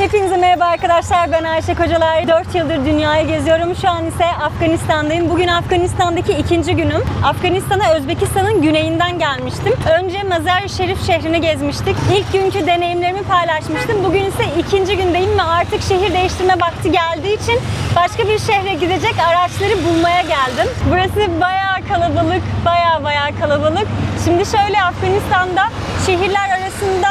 Hepinize merhaba arkadaşlar, ben Ayşe Kocalar. 4 yıldır dünyayı geziyorum. Şu an ise Afganistan'dayım. Bugün Afganistan'daki ikinci günüm. Afganistan'a Özbekistan'ın güneyinden gelmiştim. Önce Mazar-ı Şerif şehrini gezmiştik. İlk günkü deneyimlerimi paylaşmıştım. Bugün ise ikinci gündeyim ve artık şehir değiştirme vakti geldiği için başka bir şehre gidecek araçları bulmaya geldim. Burası bayağı kalabalık, bayağı kalabalık. Şimdi şöyle, Afganistan'da şehirler arasında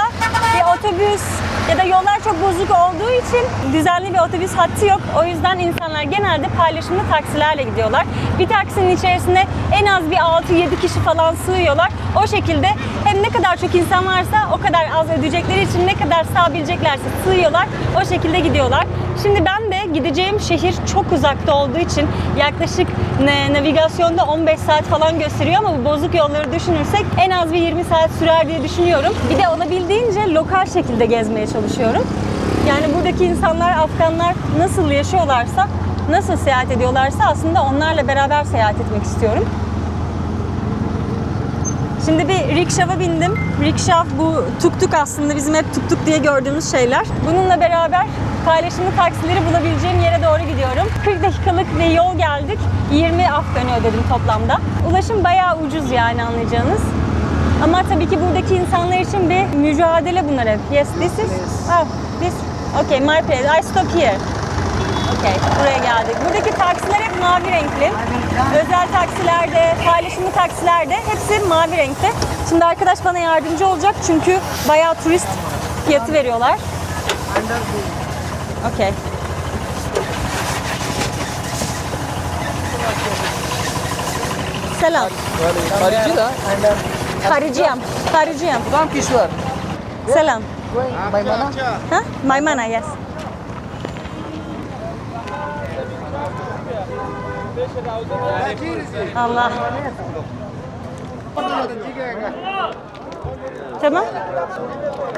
bir otobüs ya da yollar çok bozuk olduğu için düzenli bir otobüs hattı yok. O yüzden insanlar genelde paylaşımlı taksilerle gidiyorlar. Bir taksinin içerisinde en az bir 6-7 kişi falan sığıyorlar. O şekilde hem ne kadar çok insan varsa o kadar az ödeyecekleri için ne kadar sığabileceklerse sığıyorlar. O şekilde gidiyorlar. Şimdi ben de gideceğim şehir çok uzakta olduğu için yaklaşık navigasyonda 15 saat falan gösteriyor ama bu bozuk yolları düşünürsek en az bir 20 saat sürer diye düşünüyorum. Bir de olabildiğince lokal şekilde gezmeye çalışıyorum. Yani buradaki insanlar, Afganlar nasıl yaşıyorlarsa, nasıl seyahat ediyorlarsa aslında onlarla beraber seyahat etmek istiyorum. Şimdi bir rikşava bindim. Rikşav bu tuk aslında bizim hep tuk diye gördüğümüz şeyler. Bununla beraber paylaşımlı taksileri bulabileceğim yere doğru gidiyorum. 40 dakikalık bir yol geldik. 20 Afgan'ı ödedim toplamda. Ulaşım bayağı ucuz yani, anlayacağınız. Ama tabii ki buradaki insanlar için bir mücadele bunlar hep. Yes, this is? Oh, this. Okay, my place. I stop here. Okay, buraya geldik. Buradaki taksiler hep mavi renkli. Özel taksilerde, paylaşımlı taksilerde hepsi mavi renkte. Şimdi arkadaş bana yardımcı olacak çünkü bayağı turist fiyatı veriyorlar. Okay. Selam. Hariciyam. Ram Kishwar. Selam. Maymana. Ha? Maymana, yes. Allah. Tamam.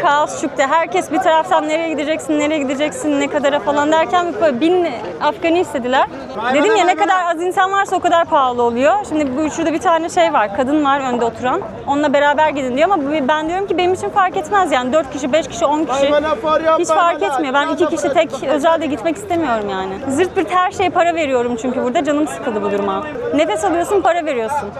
Kaos çıktı. Herkes bir taraftan nereye gideceksin, ne kadara falan derken 1000 Afganı istediler. Dedim ya, ne kadar az insan varsa o kadar pahalı oluyor. Şimdi şurada bir tane şey var, kadın var önde oturan. Onunla beraber gidin diyor ama ben diyorum ki benim için fark etmez yani. 4 kişi, 5 kişi, 10 kişi hiç fark etmiyor. Ben 2 kişi tek özelde gitmek istemiyorum yani. Zırt pırt her şeye para veriyorum çünkü burada canım sıkıldı bu duruma. Nefes alıyorsun, para veriyorsun.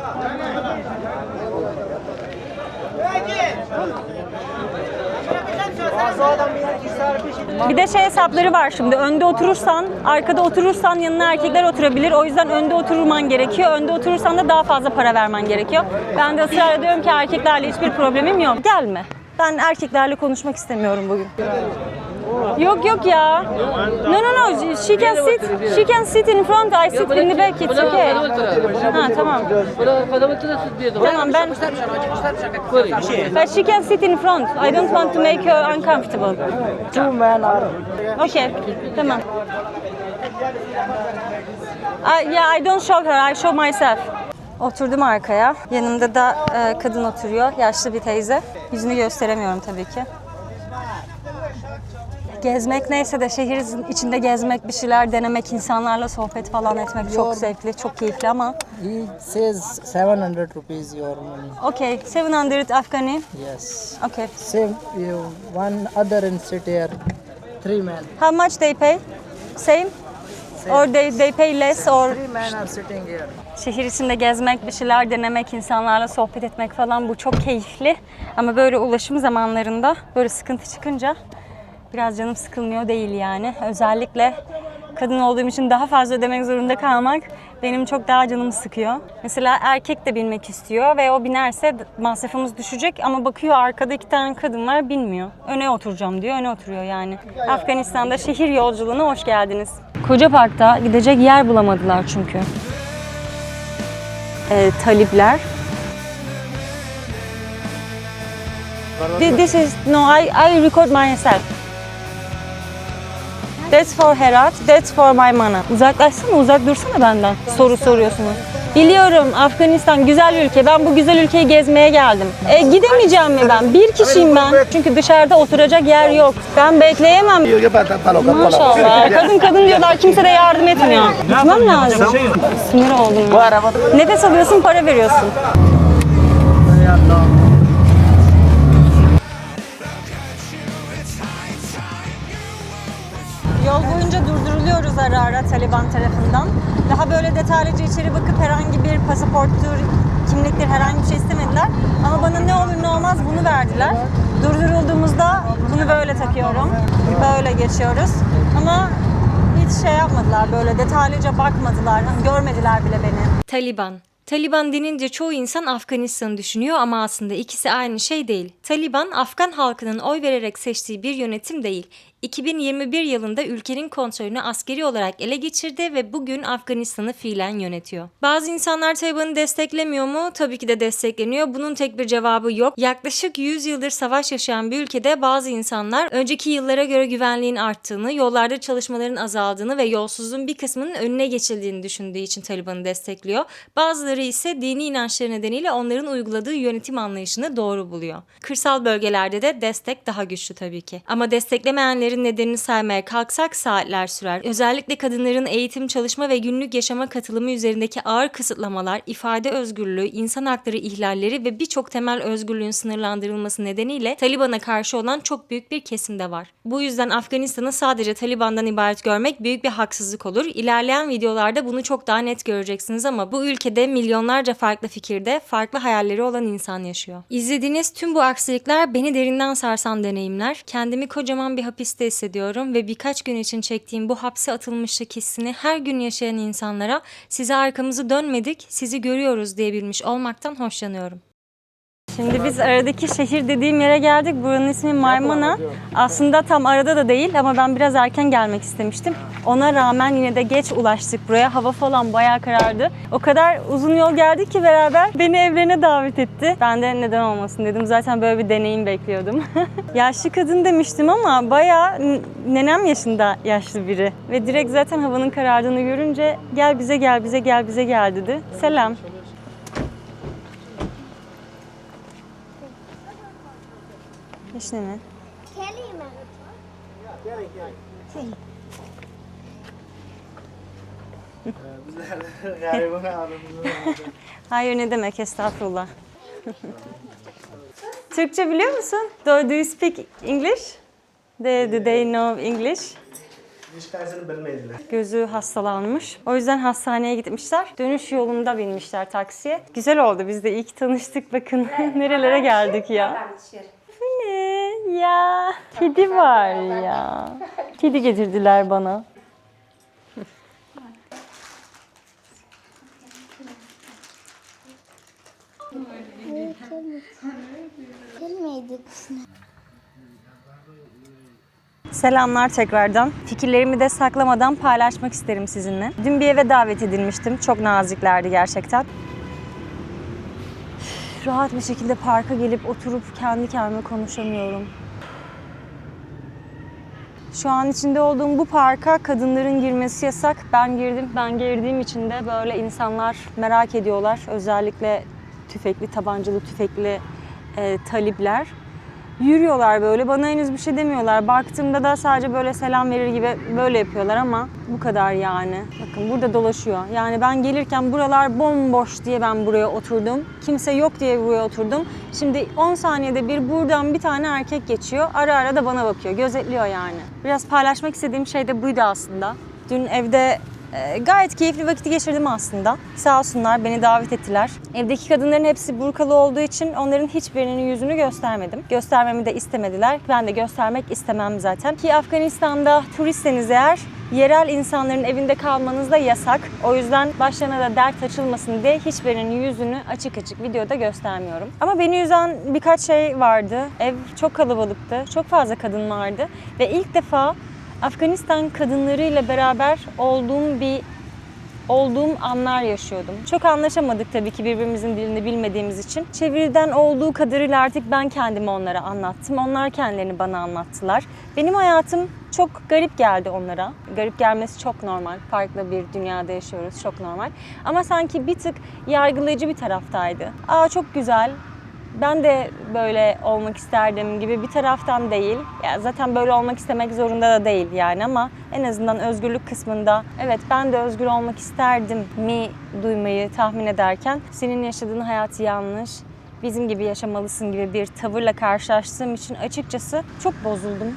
Bir de şey hesapları var şimdi. Önde oturursan, arkada oturursan yanına erkekler oturabilir. O yüzden önde oturman gerekiyor. Önde oturursan da daha fazla para vermen gerekiyor. Ben de ısrar ediyorum ki erkeklerle hiçbir problemim yok. Gelme. Ben erkeklerle konuşmak istemiyorum bugün. Yok ya. No. She can sit in front. I sit in the back. It's okay. Ha, tamam. Tamam, ben. But she can sit in front. I don't want to make her uncomfortable. Two men are. Okay. Tamam. Yeah, I don't show her. I show myself. Oturdum arkaya. Yanımda da kadın oturuyor. Yaşlı bir teyze. Yüzünü gösteremiyorum tabii ki. Gezmek neyse de şehir içinde gezmek, bir şeyler denemek, insanlarla sohbet falan etmek çok zevkli, çok keyifli ama. He says 700 rupees your money. Okay, 700 Afghani. Yes. Okay. Same. You one other in sit here. 3 men. How much they pay? Same? Or they pay less or? 3 men are sitting here. Şehir içinde gezmek, bir şeyler denemek, insanlarla sohbet etmek falan bu çok keyifli. Ama böyle ulaşım zamanlarında böyle sıkıntı çıkınca biraz canım sıkılmıyor değil yani. Özellikle kadın olduğum için daha fazla ödemek zorunda kalmak benim çok daha canımı sıkıyor. Mesela erkek de binmek istiyor ve o binerse masrafımız düşecek ama bakıyor arkada 2 tane kadın var, binmiyor. Öne oturacağım diyor, öne oturuyor yani. Afganistan'da şehir yolculuğuna hoş geldiniz. Koca Park'ta gidecek yer bulamadılar çünkü. Talipler. This is I record myself. That's for Herat, that's for Maymana. Uzaklaşsana, uzak dursana benden. Soru soruyorsunuz. Biliyorum, Afganistan güzel ülke. Ben bu güzel ülkeyi gezmeye geldim. Gidemeyeceğim mi ben? Bir kişiyim ben. Çünkü dışarıda oturacak yer yok. Ben bekleyemem. Maşallah. Kadın diyorlar, kimse de yardım etmiyor. Gitmem lazım. Sinir oldum ya. Nefes alıyorsun, para veriyorsun. Yol boyunca durduruluyoruz ara ara Taliban tarafından. Daha böyle detaylıca içeri bakıp herhangi bir pasaporttur, kimliktir, herhangi bir şey istemediler. Ama bana ne olur ne olmaz bunu verdiler. Durdurulduğumuzda bunu böyle takıyorum. Böyle geçiyoruz. Ama hiç şey yapmadılar, böyle detaylıca bakmadılar, görmediler bile beni. Taliban. Taliban denince çoğu insan Afganistan'ı düşünüyor ama aslında ikisi aynı şey değil. Taliban, Afgan halkının oy vererek seçtiği bir yönetim değil. 2021 yılında ülkenin kontrolünü askeri olarak ele geçirdi ve bugün Afganistan'ı fiilen yönetiyor. Bazı insanlar Taliban'ı desteklemiyor mu? Tabii ki de destekleniyor. Bunun tek bir cevabı yok. Yaklaşık 100 yıldır savaş yaşayan bir ülkede bazı insanlar önceki yıllara göre güvenliğin arttığını, yollarda çalışmaların azaldığını ve yolsuzluğun bir kısmının önüne geçildiğini düşündüğü için Taliban'ı destekliyor. Bazıları ise dini inançları nedeniyle onların uyguladığı yönetim anlayışını doğru buluyor. Kırsal bölgelerde de destek daha güçlü tabii ki. Ama desteklemeyenlerin nedenini saymaya kalksak saatler sürer. Özellikle kadınların eğitim, çalışma ve günlük yaşama katılımı üzerindeki ağır kısıtlamalar, ifade özgürlüğü, insan hakları ihlalleri ve birçok temel özgürlüğün sınırlandırılması nedeniyle Taliban'a karşı olan çok büyük bir kesim de var. Bu yüzden Afganistan'ı sadece Taliban'dan ibaret görmek büyük bir haksızlık olur. İlerleyen videolarda bunu çok daha net göreceksiniz ama bu ülkede milyonlarca farklı fikirde, farklı hayalleri olan insan yaşıyor. İzlediğiniz tüm bu aksilikler beni derinden sarsan deneyimler. Kendimi kocaman bir hapiste hissediyorum ve birkaç gün için çektiğim bu hapse atılmışlık hissini her gün yaşayan insanlara size arkamızı dönmedik, sizi görüyoruz diyebilmiş olmaktan hoşlanıyorum. Şimdi biz aradaki şehir dediğim yere geldik. Buranın ismi Maymana. Aslında tam arada da değil ama ben biraz erken gelmek istemiştim. Ona rağmen yine de geç ulaştık buraya. Hava falan bayağı karardı. O kadar uzun yol geldik ki beraber beni evlerine davet etti. Ben de neden olmasın dedim. Zaten böyle bir deneyim bekliyordum. Yaşlı kadın demiştim ama bayağı nenem yaşında yaşlı biri. Ve direkt zaten havanın karardığını görünce gel bize gel bize gel bize gel dedi. Selam. İşte mi? Hayır ne demek, estağfurullah. Türkçe biliyor musun? Do you speak English? Do they know English? Gözü hastalanmış. O yüzden hastaneye gitmişler. Dönüş yolunda binmişler taksiye. Güzel oldu. Biz de iyi ki tanıştık. Bakın nerelere geldik ya. Bu ne? Ya kedi var ya. Kedi getirdiler bana. Selamlar tekrardan. Fikirlerimi de saklamadan paylaşmak isterim sizinle. Dün bir eve davet edilmiştim. Çok naziklerdi gerçekten. Rahat bir şekilde parka gelip oturup kendi kendime konuşamıyorum. Şu an içinde olduğum bu parka kadınların girmesi yasak. Ben girdim. Ben girdiğim için de böyle insanlar merak ediyorlar. Özellikle tüfekli, tabancalı tüfekli talipler. Yürüyorlar böyle. Bana henüz bir şey demiyorlar. Baktığımda da sadece böyle selam verir gibi böyle yapıyorlar ama bu kadar yani. Bakın burada dolaşıyor. Yani ben gelirken buralar bomboş diye ben buraya oturdum. Kimse yok diye buraya oturdum. Şimdi 10 saniyede bir buradan bir tane erkek geçiyor. Ara ara da bana bakıyor. Gözetliyor yani. Biraz paylaşmak istediğim şey de buydu aslında. Dün evde gayet keyifli vakit geçirdim aslında. Sağ olsunlar beni davet ettiler. Evdeki kadınların hepsi burkalı olduğu için onların hiçbirinin yüzünü göstermedim. Göstermemi de istemediler. Ben de göstermek istemem zaten. Ki Afganistan'da turistseniz eğer yerel insanların evinde kalmanız da yasak. O yüzden başlarına da dert açılmasın diye hiçbirinin yüzünü açık açık videoda göstermiyorum. Ama beni üzen birkaç şey vardı. Ev çok kalabalıktı. Çok fazla kadın vardı. Ve ilk defa Afganistan kadınlarıyla beraber olduğum anlar yaşıyordum. Çok anlaşamadık tabii ki birbirimizin dilini bilmediğimiz için. Çeviriden olduğu kadarıyla artık ben kendimi onlara anlattım. Onlar kendilerini bana anlattılar. Benim hayatım çok garip geldi onlara. Garip gelmesi çok normal. Farklı bir dünyada yaşıyoruz. Çok normal. Ama sanki bir tık yargılayıcı bir taraftaydı. Aa çok güzel. Ben de böyle olmak isterdim gibi bir taraftan değil. Ya zaten böyle olmak istemek zorunda da değil yani ama en azından özgürlük kısmında evet ben de özgür olmak isterdim mi duymayı tahmin ederken senin yaşadığın hayat yanlış, bizim gibi yaşamalısın gibi bir tavırla karşılaştığım için açıkçası çok bozuldum.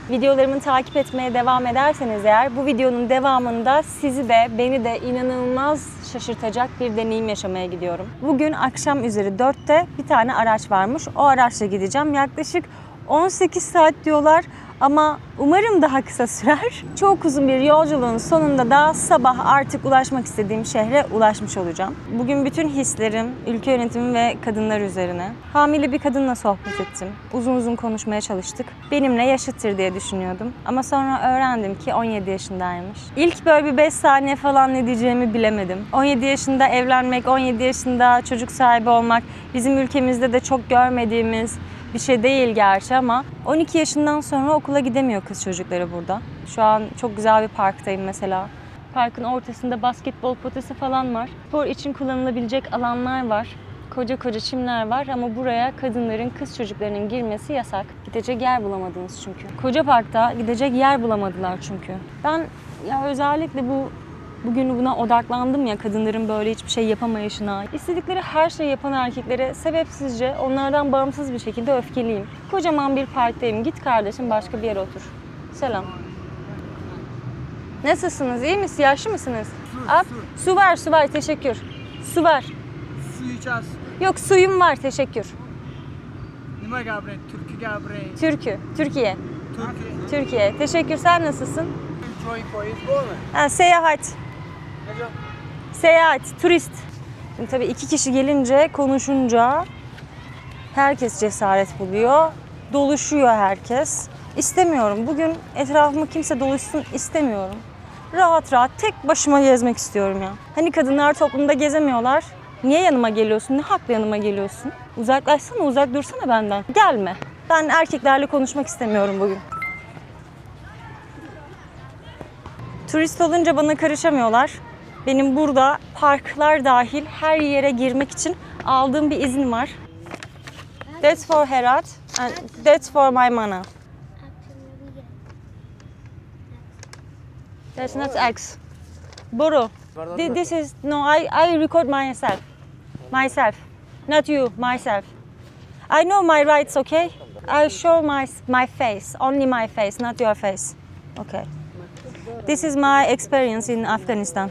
Videolarımı takip etmeye devam ederseniz eğer bu videonun devamında sizi de beni de inanılmaz şaşırtacak bir deneyim yaşamaya gidiyorum. Bugün akşam üzeri 4'te bir tane araç varmış. O araçla gideceğim. Yaklaşık 18 saat diyorlar ama umarım daha kısa sürer. Çok uzun bir yolculuğun sonunda da sabah artık ulaşmak istediğim şehre ulaşmış olacağım. Bugün bütün hislerim ülke yönetimi ve kadınlar üzerine. Hamile bir kadınla sohbet ettim. Uzun uzun konuşmaya çalıştık. Benimle yaşıttır diye düşünüyordum. Ama sonra öğrendim ki 17 yaşındaymış. İlk böyle bir 5 saniye falan ne diyeceğimi bilemedim. 17 yaşında evlenmek, 17 yaşında çocuk sahibi olmak bizim ülkemizde de çok görmediğimiz bir şey değil gerçi ama 12 yaşından sonra okula gidemiyor kız çocukları burada. Şu an çok güzel bir parktayım mesela. Parkın ortasında basketbol potası falan var. Spor için kullanılabilecek alanlar var. Koca koca çimler var ama buraya kadınların, kız çocuklarının girmesi yasak. Gidecek yer bulamadınız çünkü. Koca parkta gidecek yer bulamadılar çünkü. Ben ya özellikle bugün buna odaklandım ya, kadınların böyle hiçbir şey yapamayışına. İstedikleri her şeyi yapan erkeklere sebepsizce, onlardan bağımsız bir şekilde öfkeliyim. Kocaman bir parktayım. Git kardeşim başka bir yere otur. Selam. Nasılsınız? İyi misiniz? Yaşlı mısınız? Su var. Teşekkür. Su var. Su içeceğiz. Yok, suyum var. Teşekkür. Nima gapirayın? Türkü gapirayın. Türkiye. Türkiye. Teşekkür. Sen nasılsın? Joy poyiz bu mu? Ha, seyahat. Ne diyor? Seyahat, turist. Şimdi tabii iki kişi gelince, konuşunca herkes cesaret buluyor. Doluşuyor herkes. İstemiyorum. Bugün etrafıma kimse doluşsun istemiyorum. Rahat rahat tek başıma gezmek istiyorum ya. Hani kadınlar toplumda gezemiyorlar. Niye yanıma geliyorsun? Ne hakla yanıma geliyorsun? Uzaklaşsana, uzak dursana benden. Gelme. Ben erkeklerle konuşmak istemiyorum bugün. Turist olunca bana karışamıyorlar. Benim burada parklar dahil her yere girmek için aldığım bir izin var. That's for Herat and that's for my mana. That's not X. Boru. This is no. I record myself, not you. Myself. I know my rights. Okay. I show my face, only my face, not your face. Okay. This is my experience in Afghanistan.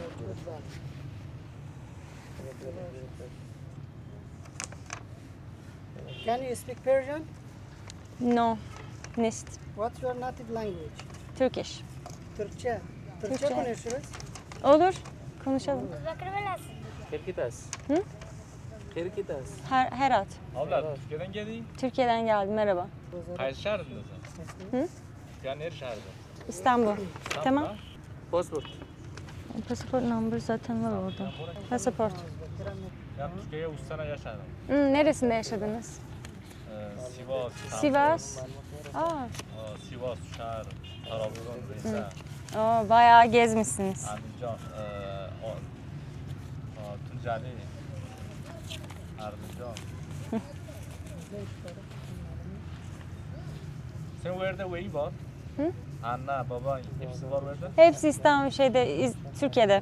Can you speak Persian? No, nist. What's your native language? Turkish. Türkçe. Türkçe Türkçe. konuşuruz. Olur, konuşalım. Kirkitas. Hı? Kirkitas. Herat. Abla Türkiye'den geldin. Türkiye'den geldim, merhaba. Kaç şehrindesin? Hı? Yani her şehirde. İstanbul. Tamam. Passport. Pasaport number zaten var orada. Pasaport. Ben Türkiye'ye 3 sene yaşadım. Neresinde yaşadınız? Sivas. Sivas. Sivas, Şehir, Trabzon, Rize, Oo, bayağı gezmişsiniz. Andijan, Tunceli, Erzincan. Sen where'de where var? Hı? Anne, baba hepsi var where'de? Hepsi İstanbul Türkiye'de. Türkiye'de.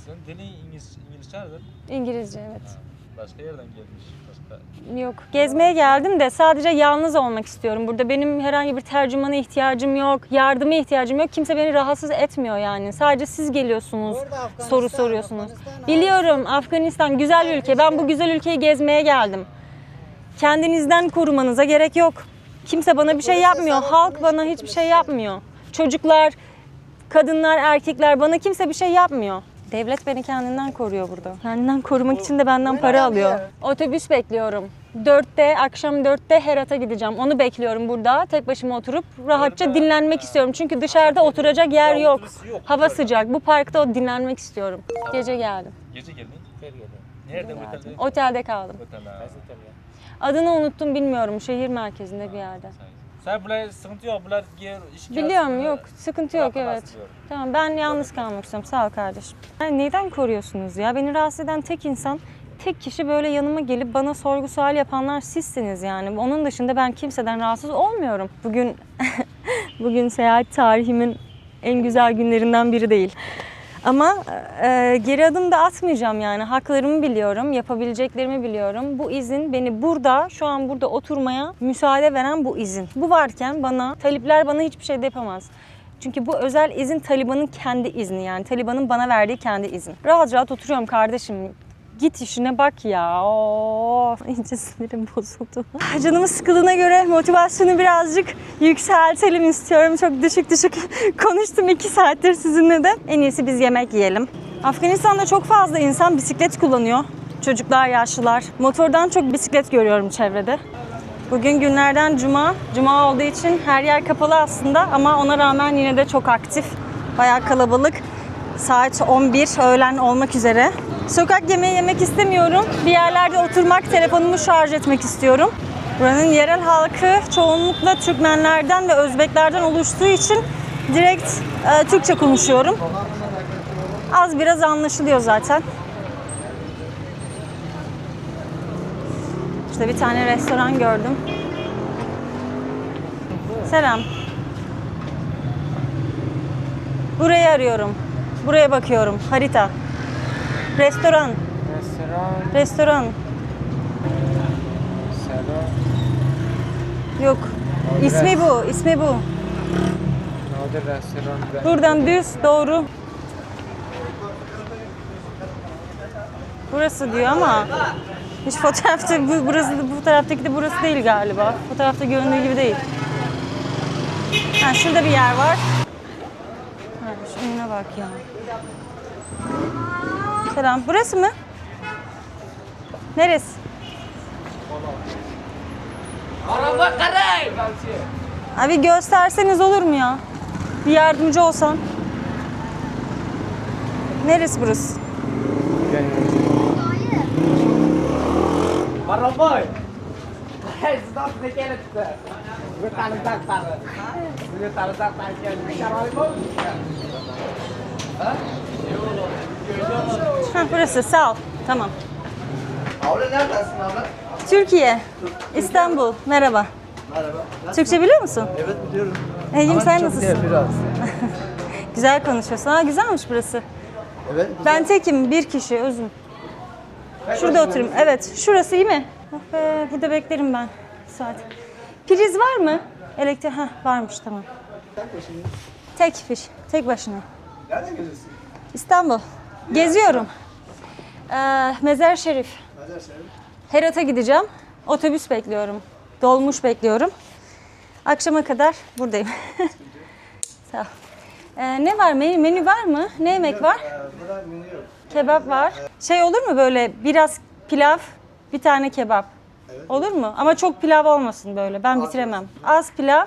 Sen dili İngilizce'dir. İngilizce, evet. Başka yerden gelmiş. Başka. Yok, gezmeye geldim de sadece yalnız olmak istiyorum. Burada benim herhangi bir tercümana ihtiyacım yok, yardıma ihtiyacım yok. Kimse beni rahatsız etmiyor yani. Sadece siz geliyorsunuz, soru soruyorsunuz. Biliyorum, Afganistan güzel bir ülke. Ben bu güzel ülkeyi gezmeye geldim. Kendinizden korumanıza gerek yok. Kimse bana bir şey yapmıyor. Halk bana hiçbir şey yapmıyor. Çocuklar, kadınlar, erkekler, bana kimse bir şey yapmıyor. Devlet beni kendinden koruyor burada. Kendinden korumak için de benden para alıyor. Otobüs bekliyorum. 4'te, akşam 4'te Herat'a gideceğim. Onu bekliyorum burada. Tek başıma oturup rahatça dinlenmek istiyorum. Çünkü dışarıda oturacak yer yok. Hava sıcak. Bu parkta dinlenmek istiyorum. Gece geldim. Gece geldin. Nerede otelde? Otelde kaldım. Otelde. Adını unuttum, bilmiyorum. Şehir merkezinde bir yerde. Sen bunlar sıkıntı yok. Bunlar Biliyorum, yok. Sıkıntı yok, evet. Tamam, ben yalnız kalmak istiyorum. Sağ ol kardeşim. Yani neden koruyorsunuz ya? Beni rahatsız eden tek insan, tek kişi böyle yanıma gelip bana sorgu sual yapanlar sizsiniz yani. Onun dışında ben kimseden rahatsız olmuyorum. Bugün seyahat tarihimin en güzel günlerinden biri değil. Ama geri adım da atmayacağım yani. Haklarımı biliyorum, yapabileceklerimi biliyorum. Bu izin beni burada, şu an burada oturmaya müsaade veren bu izin. Bu varken talipler bana hiçbir şey de yapamaz. Çünkü bu özel izin Taliban'ın kendi izni yani. Taliban'ın bana verdiği kendi izin. Rahat rahat oturuyorum kardeşim. Git işine bak ya. Of, iyice sinirim bozuldu. Canımın sıkıldığına göre motivasyonu birazcık yükseltelim istiyorum. Çok düşük konuştum 2 saattir sizinle de. En iyisi biz yemek yiyelim. Afganistan'da çok fazla insan bisiklet kullanıyor. Çocuklar, yaşlılar. Motordan çok bisiklet görüyorum çevrede. Bugün günlerden cuma. Cuma olduğu için her yer kapalı aslında ama ona rağmen yine de çok aktif. Bayağı kalabalık. Saat 11 öğlen olmak üzere. Sokak yemeği yemek istemiyorum. Bir yerlerde oturmak, telefonumu şarj etmek istiyorum. Buranın yerel halkı çoğunlukla Türkmenlerden ve Özbeklerden oluştuğu için direkt Türkçe konuşuyorum. Az biraz anlaşılıyor zaten. İşte bir tane restoran gördüm. Selam. Burayı arıyorum. Buraya bakıyorum. Harita. Restoran. Restoran. Yok. İsmi bu. İsmi bu. Buradan düz doğru. Burası diyor ama hiç fotoğrafta bu taraftaki de burası değil galiba. Fotoğrafta göründüğü gibi değil. Ha, şurada bir yer var. Ha, şu önüne bak ya. Selam. Burası mı? Neresi? Abi gösterseniz olur mu ya? Bir yardımcı olsan. Neresi burası? Ha, burası sağ ol. Tamam. Abla neredesin abla? Türkiye. İstanbul. Merhaba. Merhaba. Türkçe biliyor musun? Evet biliyorum. İyiyim, sen çok nasılsın? değil, biraz. Güzel konuşuyorsun. Ha, güzelmiş burası. Evet. Ben tekim, bir kişi, özüm. Şurada oturayım. Evet, şurası iyi mi? Oh be, burada beklerim ben. Bir saat. Priz var mı? Elektrik, varmış, tamam. Tek başına. Nereden geliyorsun? İstanbul. Geziyorum. Mezar Şerif. Mezar Şerif. Herat'a gideceğim. Otobüs bekliyorum. Dolmuş bekliyorum. Akşama kadar buradayım. Sağ ol. Ne var? Menü var mı? Ne yemek var? Burada menü yok. Kebap var. Şey olur mu böyle biraz pilav, bir tane kebap? Evet. Olur mu? Ama çok pilav olmasın böyle. Ben bitiremem. Az pilav,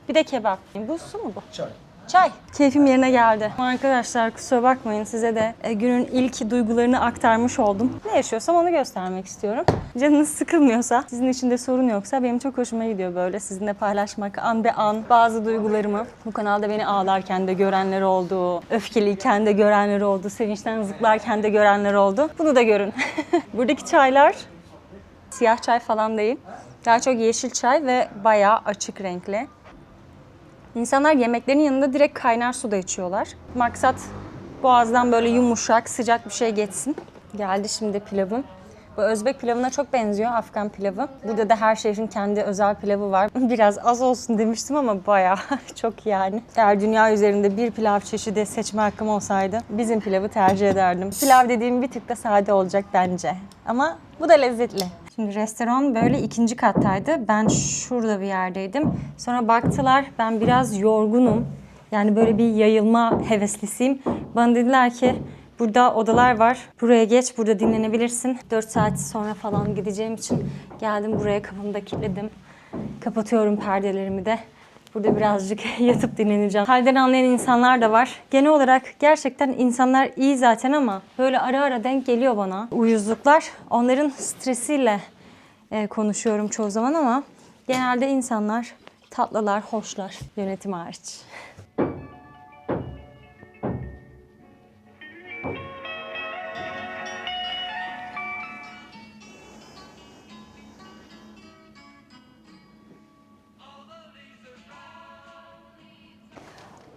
bir de kebap. Bu su mu bu? Çay. Çay. Keyfim yerine geldi. Arkadaşlar kusura bakmayın, size de günün ilk duygularını aktarmış oldum. Ne yaşıyorsam onu göstermek istiyorum. Canınız sıkılmıyorsa, sizin için de sorun yoksa benim çok hoşuma gidiyor böyle sizinle paylaşmak an be an bazı duygularımı. Bu kanalda beni ağlarken de görenler oldu, öfkeliyken de görenler oldu, sevinçten zıplarken de görenler oldu. Bunu da görün. Buradaki çaylar siyah çay falan değil. Daha çok yeşil çay ve bayağı açık renkli. İnsanlar yemeklerin yanında direkt kaynar suda içiyorlar. Maksat boğazdan böyle yumuşak, sıcak bir şey geçsin. Geldi şimdi pilavım. Bu Özbek pilavına çok benziyor, Afgan pilavı. Burada da her şehrin kendi özel pilavı var. Biraz az olsun demiştim ama bayağı çok yani. Eğer dünya üzerinde bir pilav çeşidi seçme hakkım olsaydı bizim pilavı tercih ederdim. Pilav dediğim bir tık da sade olacak bence. Ama bu da lezzetli. Şimdi restoran böyle 2. kattaydı. Ben şurada bir yerdeydim. Sonra baktılar ben biraz yorgunum. Yani böyle bir yayılma heveslisiyim. Bana dediler ki burada odalar var. Buraya geç, burada dinlenebilirsin. 4 saat sonra falan gideceğim için geldim buraya, kapımı da kilitledim. Kapatıyorum perdelerimi de. Burada birazcık yatıp dinleneceğim. Halden anlayan insanlar da var. Genel olarak gerçekten insanlar iyi zaten ama böyle ara ara denk geliyor bana uyuzluklar. Onların stresiyle konuşuyorum çoğu zaman ama genelde insanlar tatlılar, hoşlar. Yönetim hariç.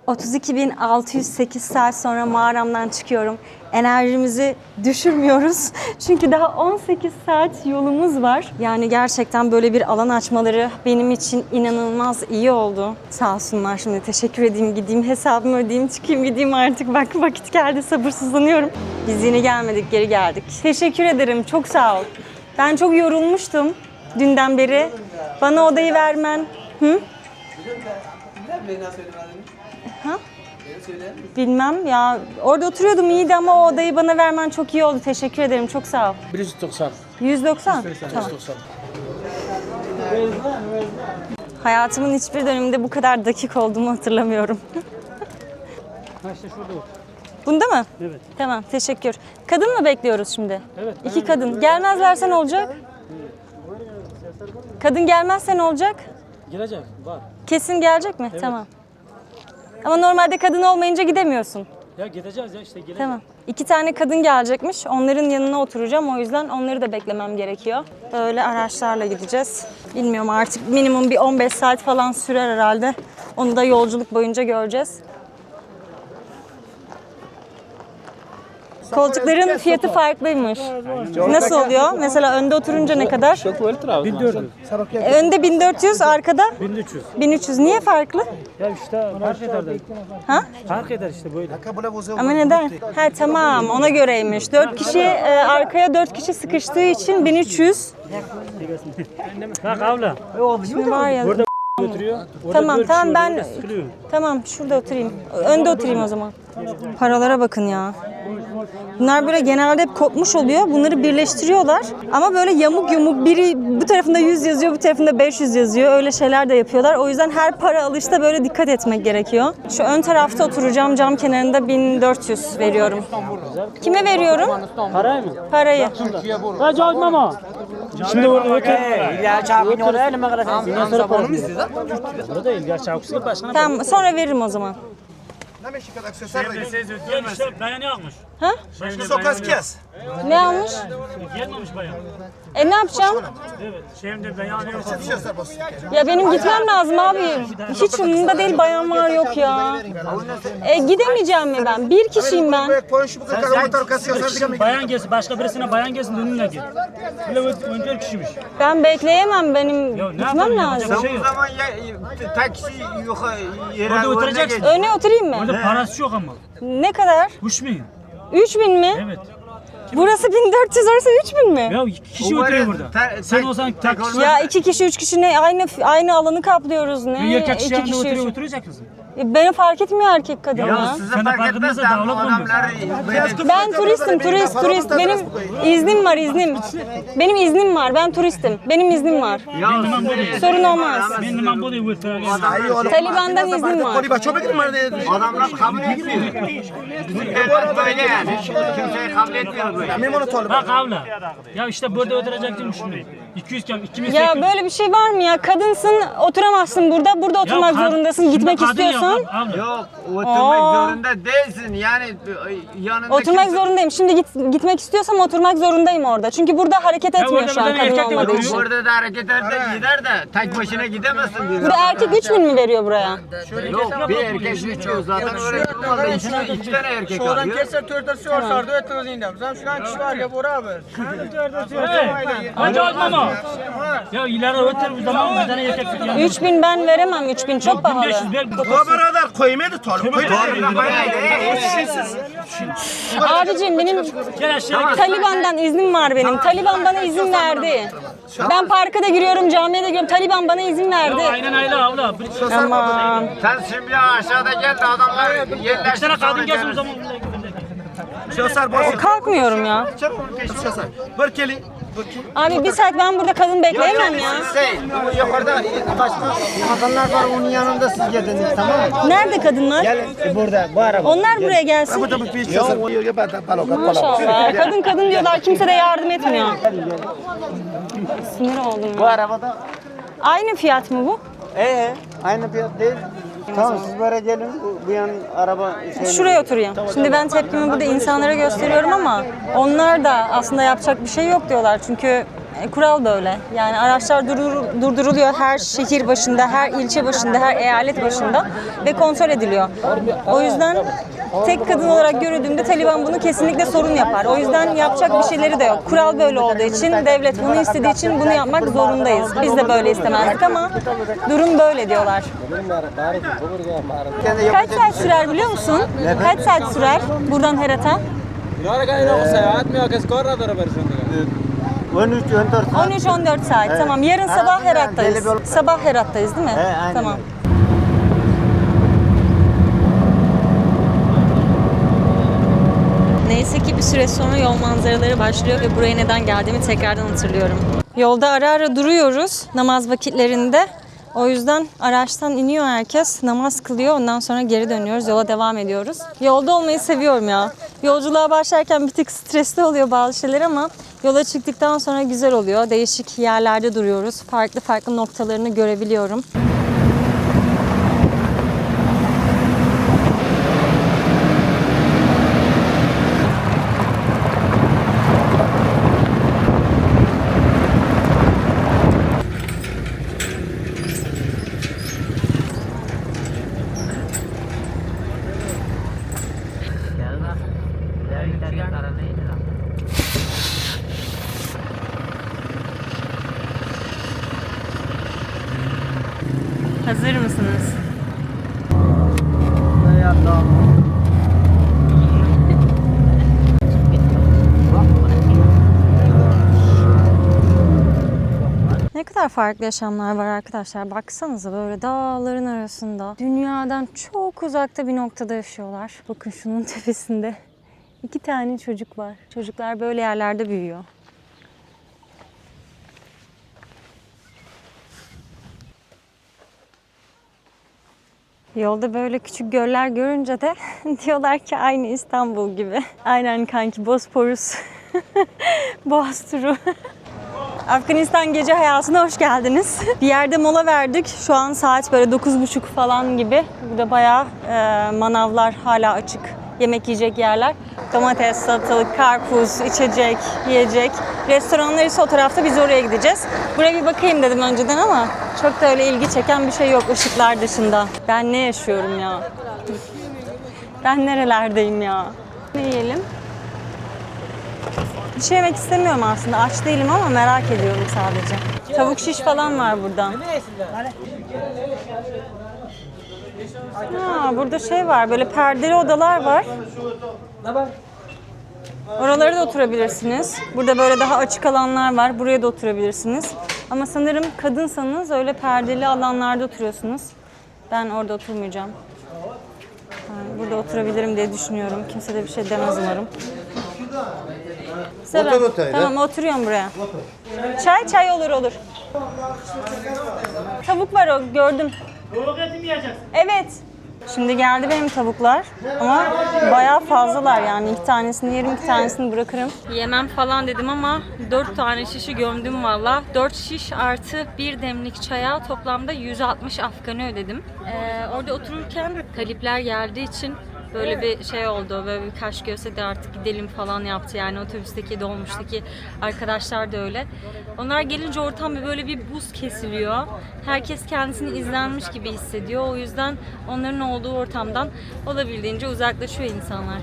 32.608 saat sonra mağaramdan çıkıyorum. Enerjimizi düşürmüyoruz. Çünkü daha 18 saat yolumuz var. Yani gerçekten böyle bir alan açmaları benim için inanılmaz iyi oldu. Sağ olsunlar, şimdi teşekkür edeyim, gideyim hesabımı ödeyeyim, çıkayım gideyim artık. Bak vakit geldi, sabırsızlanıyorum. Biz yeni gelmedik, geri geldik. Teşekkür ederim, çok sağ ol. Ben çok yorulmuştum dünden beri. Bana odayı vermen. Hı? Ha? Bilmem ya. Orada oturuyordum, iyiydi ama o odayı bana vermen çok iyi oldu. Teşekkür ederim. Çok sağ ol. 190. 190. Tamam. Hayatımın hiçbir döneminde bu kadar dakik olduğumu hatırlamıyorum. İşte şurada o. Bunda mı? Evet. Tamam, teşekkür. Kadın mı bekliyoruz şimdi? Evet. İki kadın. Gelmezlerse ne olacak? Kadın gelmezse ne olacak? Gelecek. Var. Kesin gelecek mi? Tamam. Ama normalde kadın olmayınca gidemiyorsun. Ya gideceğiz ya işte gelecek. Tamam. 2 tane kadın gelecekmiş. Onların yanına oturacağım. O yüzden onları da beklemem gerekiyor. Böyle araçlarla gideceğiz. Bilmiyorum, artık minimum bir 15 saat falan sürer herhalde. Onu da yolculuk boyunca göreceğiz. Koltukların fiyatı farklıymış. Nasıl oluyor? Mesela önde oturunca ne kadar? 1400. Önde 1400, arkada 1300. 1300. Niye farklı? Ya işte fark eder de. Ha? Fark eder işte böyle. Ama neden? Ha tamam, ona göreymiş. 4 kişi arkaya 4 kişi sıkıştığı için 1300. Bak abla. Şimdi var ya. Burada götürüyor. Orada Tamam dört tamam kişi ben orada sıkılıyor. tamam şurada oturayım. Önde oturayım o zaman. Paralara bakın ya. Bunlar böyle genelde hep kopmuş oluyor. Bunları birleştiriyorlar. Ama böyle yamuk yumuk, biri bu tarafında 100 yazıyor, bu tarafında 500 yazıyor. Öyle şeyler de yapıyorlar. O yüzden her para alışta böyle dikkat etmek gerekiyor. Şu ön tarafta oturacağım, cam kenarında 1400 veriyorum. Kime veriyorum? Parayı mı? Parayı. Ha cevap mama. Şimdi orada öte. İlla çabuk oraya elime kadar. Bundan sonra para mı istiyor? Burada İlgar Çavuşlu başkanı. Tamam, sonra veririm o zaman. Bayan yakmış. Ha? Sokak kes. Ne almış? Gelmemiş bayan. Ne yapacağım? Evet. Şimdi bayan yok. Ya benim gitmem lazım abi. Hiç umurumda değil, bayan var yok ya. Gidemeyeceğim mi ben? Bir kişiyim ben. Bayan gelsin. Başka birisine bayan gelsin. Önüne git. Böyle 14 kişiymiş. Ben bekleyemem, benim Ya ne gitmem yapalım? lazım. Yapacak bir şey yok. Zaman ya taksi yukarı yere Orada oturacaksın. Öne oturayım mı? Orada parası yok ama. Ne kadar? 3000. 3000 mi? Evet. Burası 1400, orası 3000 mi? Ya iki kişi oturuyor burada. Sen olsan tek kişi. Ya 2 kişi 3 kişi ne? Aynı alanı kaplıyoruz ne? Bir erkek kişi İki yanında kişi, oturuyor, üç- oturacak mısın? Beni fark etmiyor erkek kadın ya. Sen de fark etmezse dağılık olmuyor. Ben turistim, turist. Benim iznim var, iznim. Benim iznim var, ben turistim. Benim iznim var. Sorun olmaz. Benim imam bu değil. Taliban'dan iznim var. adamlar kabul etmiyor. Millet böyle yani. Kimseyi kabul etmiyor böyle. Bak abla. Ya işte burada oturacaktım şimdi. 200 km, 2000 Ya böyle bir şey var mı ya? Kadınsın, oturamazsın burada. Burada oturmak zorundasın. Gitmek istiyorsan. Yok oturmak zorunda değilsin yani yanında Oturmak zorundayım. Şimdi gitmek istiyorsam oturmak zorundayım orada. Çünkü burada hareket etmiyor orada şu an bir tane kadın erkek de olmadığı oturuyor. için. Orada da hareket eder gider de tek başına gidemezsin diyor. Bir de erkek 3000 mi veriyor buraya? Yok bir erkek geçiyor zaten öyle tutmadı. İki tane erkek alıyor. Acayip ama. Ya ileride otur bu zaman medene erkek. 3000 ben veremem. 3000 çok pahalı. 1500 ver. Birader koymadı tolu. Abicim benim Gel aşağı. Taliban'dan iznim var benim. Taliban bana izin verdi. Ben parka da giriyorum, camiye de giriyorum. Taliban bana izin verdi. Aynen öyle abla. Tamam. Sen şimdi aşağıda gel de adamlar Bir tane yerleştir. kadın gelsin o zaman. Kalkmıyorum ya. Berkeli. Abi bir saat ben burada kadın bekleyemem ya. Bu yukarıda başka kadınlar var onun yanında siz geldiniz tamam mı? Nerede kadınlar? Gel burada bu araba. Onlar buraya gelsin. Maşallah. Kadın diyorlar, kimse de yardım etmiyor. Sinir oldum Bu ya. arabada. Aynı fiyat mı bu? Aynı fiyat değil. Tamam siz böyle gelin bu yan araba Şuraya oturayım. Şimdi ben tepkimi burada insanlara gösteriyorum ama onlar da aslında yapacak bir şey yok diyorlar. Çünkü kural böyle. Yani araçlar durduruluyor her şehir başında, her ilçe başında, her eyalet başında ve kontrol ediliyor. O yüzden tek kadın olarak görüldüğümde Taliban bunu kesinlikle sorun yapar. O yüzden yapacak bir şeyleri de yok. Kural böyle olduğu için, devlet bunu istediği için bunu yapmak zorundayız. Biz de böyle istemezdik ama durum böyle diyorlar. Kaç saat sürer biliyor musun? Kaç saat sürer buradan Herat'a? 13-14 saat. Tamam. Yarın sabah Herat'tayız. Sabah Herat'tayız değil mi? Tamam. Neyse ki bir süre sonra yol manzaraları başlıyor ve buraya neden geldiğimi tekrardan hatırlıyorum. Yolda ara ara duruyoruz namaz vakitlerinde. O yüzden araçtan iniyor herkes, namaz kılıyor. Ondan sonra geri dönüyoruz, yola devam ediyoruz. Yolda olmayı seviyorum ya. Yolculuğa başlarken bir tık stresli oluyor bazı şeyler ama yola çıktıktan sonra güzel oluyor. Değişik yerlerde duruyoruz. Farklı farklı noktalarını görebiliyorum. Hazır mısınız? Ne kadar farklı yaşamlar var arkadaşlar. Baksanıza böyle dağların arasında. Dünyadan çok uzakta bir noktada yaşıyorlar. Bakın şunun tepesinde 2 tane çocuk var. Çocuklar böyle yerlerde büyüyor. Yolda böyle küçük göller görünce de diyorlar ki aynı İstanbul gibi. Aynen kanki, Bosporus, Boğaz turu. Afganistan gece hayatına hoş geldiniz. Bir yerde mola verdik. Şu an saat böyle 9.30 falan gibi. Burada bayağı manavlar hala açık. Yemek yiyecek yerler. Domates, salatalık, karpuz, içecek, yiyecek. Restoranlar ise o tarafta, biz oraya gideceğiz. Buraya bir bakayım dedim önceden ama çok da öyle ilgi çeken bir şey yok ışıklar dışında. Ben ne yaşıyorum ya? Ben nerelerdeyim ya? Ne yiyelim? Bir şey yemek istemiyorum aslında. Aç değilim ama merak ediyorum sadece. Tavuk şiş falan var burada. Ha, burada şey var, böyle perdeli odalar var. Oralara da oturabilirsiniz. Burada böyle daha açık alanlar var. Buraya da oturabilirsiniz. Ama sanırım kadınsanız öyle perdeli alanlarda oturuyorsunuz. Ben orada oturmayacağım. Yani burada oturabilirim diye düşünüyorum. Kimse de bir şey demez umarım. Tamam, oturuyorum buraya. Çay olur. Tavuk var, o gördüm. Tavuk eti mi yiyeceksin? Evet. Şimdi geldi benim tavuklar ama bayağı fazlalar yani. 2 tanesini yerim, 2 tanesini bırakırım. Yemem falan dedim ama 4 tane şişi gömdüm valla. 4 şiş artı 1 demlik çaya toplamda 160 Afgan'ı ödedim. Orada otururken talipler geldiği için böyle bir şey oldu, böyle birkaç göğse de artık gidelim falan yaptı yani otobüsteki, dolmuştaki arkadaşlar da öyle. Onlar gelince ortam böyle bir buz kesiliyor. Herkes kendisini izlenmiş gibi hissediyor. O yüzden onların olduğu ortamdan olabildiğince uzaklaşıyor insanlar.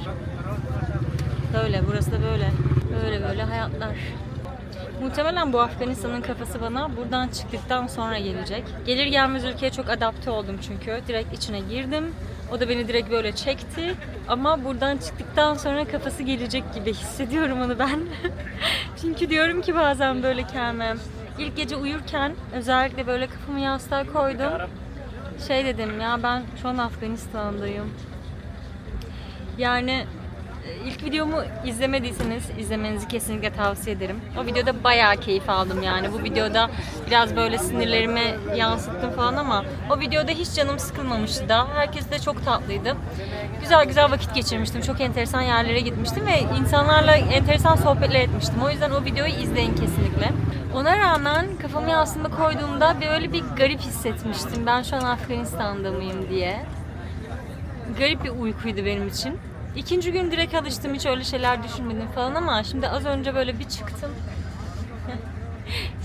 Böyle, burası da böyle. Böyle hayatlar. Muhtemelen bu Afganistan'ın kafası bana buradan çıktıktan sonra gelecek. Gelir gelmez ülkeye çok adapte oldum çünkü. Direkt içine girdim. O da beni direkt böyle çekti. Ama buradan çıktıktan sonra kafası gelecek gibi hissediyorum onu ben. Çünkü diyorum ki bazen böyle kendime. İlk gece uyurken özellikle böyle kafamı yastığa koydum. Şey dedim ya, ben şu an Afganistan'dayım. Yani İlk videomu izlemediyseniz izlemenizi kesinlikle tavsiye ederim. O videoda bayağı keyif aldım yani. Bu videoda biraz böyle sinirlerimi yansıttım falan ama o videoda hiç canım sıkılmamıştı da. Herkes de çok tatlıydı. Güzel vakit geçirmiştim. Çok enteresan yerlere gitmiştim ve insanlarla enteresan sohbetler etmiştim. O yüzden o videoyu izleyin kesinlikle. Ona rağmen kafamı yastığıma koyduğumda böyle bir garip hissetmiştim. Ben şu an Afganistan'da mıyım diye. Garip bir uykuydu benim için. İkinci gün direkt alıştım, hiç öyle şeyler düşünmedim falan ama şimdi az önce böyle bir çıktım.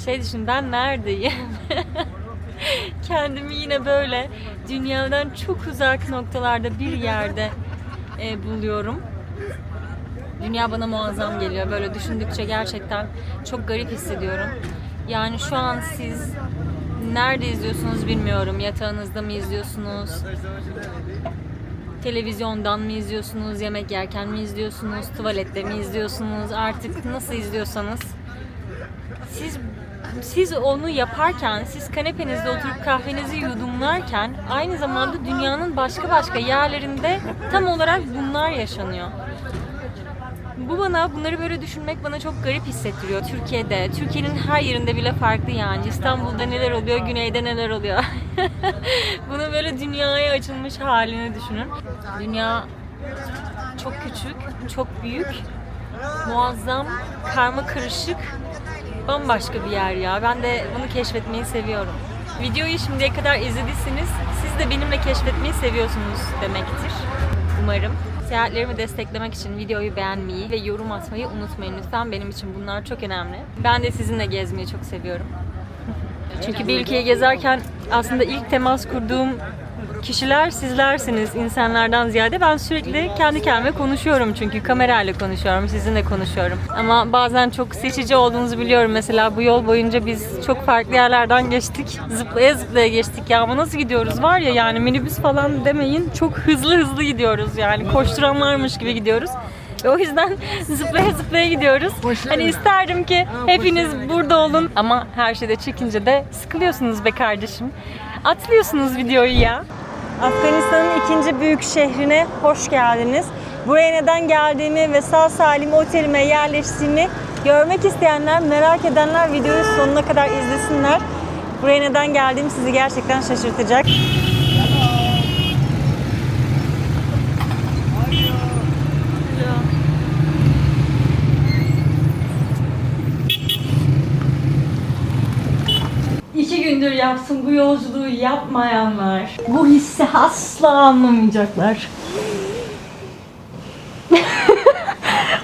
Şey düşün, ben neredeyim? Kendimi yine böyle dünyadan çok uzak noktalarda bir yerde buluyorum. Dünya bana muazzam geliyor. Böyle düşündükçe gerçekten çok garip hissediyorum. Yani şu an siz nerede izliyorsunuz bilmiyorum. Yatağınızda mı izliyorsunuz? Televizyondan mı izliyorsunuz? Yemek yerken mi izliyorsunuz? Tuvalette mi izliyorsunuz? Artık nasıl izliyorsanız. Siz onu yaparken, siz kanepenizde oturup kahvenizi yudumlarken aynı zamanda dünyanın başka yerlerinde tam olarak bunlar yaşanıyor. Bunları böyle düşünmek bana çok garip hissettiriyor. Türkiye'nin her yerinde bile farklı yani. İstanbul'da neler oluyor, güneyde neler oluyor. Bunu böyle dünyaya açılmış halini düşünün. Dünya çok küçük, çok büyük, muazzam, karma karışık, bambaşka bir yer ya. Ben de bunu keşfetmeyi seviyorum. Videoyu şimdiye kadar izlediyseniz siz de benimle keşfetmeyi seviyorsunuz demektir. Umarım. Seyahatlerimi desteklemek için videoyu beğenmeyi ve yorum atmayı unutmayın lütfen. Benim için bunlar çok önemli. Ben de sizinle gezmeyi çok seviyorum. Çünkü bir ülkeyi gezerken aslında ilk temas kurduğum kişiler sizlersiniz insanlardan ziyade. Ben sürekli kendi kendime konuşuyorum çünkü kamerayla konuşuyorum, sizinle konuşuyorum. Ama bazen çok seçici olduğunuzu biliyorum. Mesela bu yol boyunca biz çok farklı yerlerden geçtik. Zıplaya zıplaya geçtik ya, ama nasıl gidiyoruz var ya, yani minibüs falan demeyin, çok hızlı gidiyoruz yani, koşturanlarmış gibi gidiyoruz. Ve o yüzden zıplaya zıplaya gidiyoruz. Hani isterdim ki hepiniz burada olun ama her şeyde çekince de sıkılıyorsunuz be kardeşim. Atlıyorsunuz videoyu ya. Afganistan'ın ikinci büyük şehrine hoş geldiniz. Buraya neden geldiğimi ve sağ salim otelime yerleştiğimi görmek isteyenler, merak edenler videoyu sonuna kadar izlesinler. Buraya neden geldiğim sizi gerçekten şaşırtacak. İki gündür yapsın bu yolculuğu yapmayanlar bu hissi asla anlamayacaklar.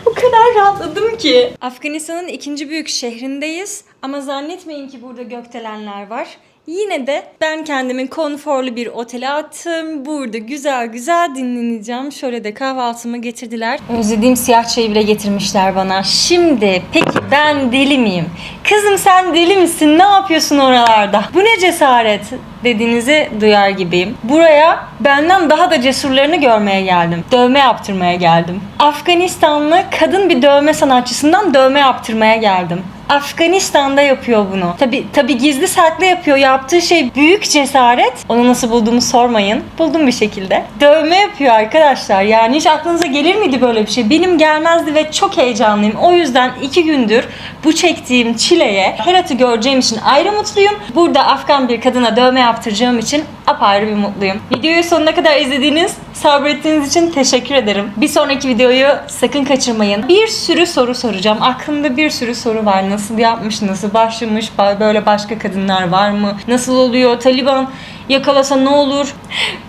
O kadar rahatladım ki. Afganistan'ın ikinci büyük şehrindeyiz ama zannetmeyin ki burada gökdelenler var. Yine de ben kendimi konforlu bir otele attım. Burada güzel dinleneceğim. Şöyle de kahvaltımı getirdiler. Özlediğim siyah çayı bile getirmişler bana. Şimdi peki ben deli miyim? Kızım sen deli misin? Ne yapıyorsun oralarda? Bu ne cesaret dediğinizi duyar gibiyim. Buraya benden daha da cesurlarını görmeye geldim. Dövme yaptırmaya geldim. Afganistanlı kadın bir dövme sanatçısından dövme yaptırmaya geldim. Afganistan'da yapıyor bunu. Tabii gizli saklı yapıyor. Yaptığı şey büyük cesaret. Onu nasıl bulduğumu sormayın. Buldum bir şekilde. Dövme yapıyor arkadaşlar. Yani hiç aklınıza gelir miydi böyle bir şey? Benim gelmezdi ve çok heyecanlıyım. O yüzden 2 gündür bu çektiğim çileye, Herat'ı göreceğim için ayrı mutluyum. Burada Afgan bir kadına dövme yaptıracağım için apayrı bir mutluyum. Videoyu sonuna kadar izlediğiniz, sabrettiğiniz için teşekkür ederim. Bir sonraki videoyu sakın kaçırmayın. Bir sürü soru soracağım. Aklımda bir sürü soru var. Nasıl yapmış, nasıl başlamış, böyle başka kadınlar var mı? Nasıl oluyor? Taliban yakalasa ne olur?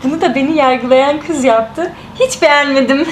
Bunu da beni yargılayan kız yaptı. Hiç beğenmedim.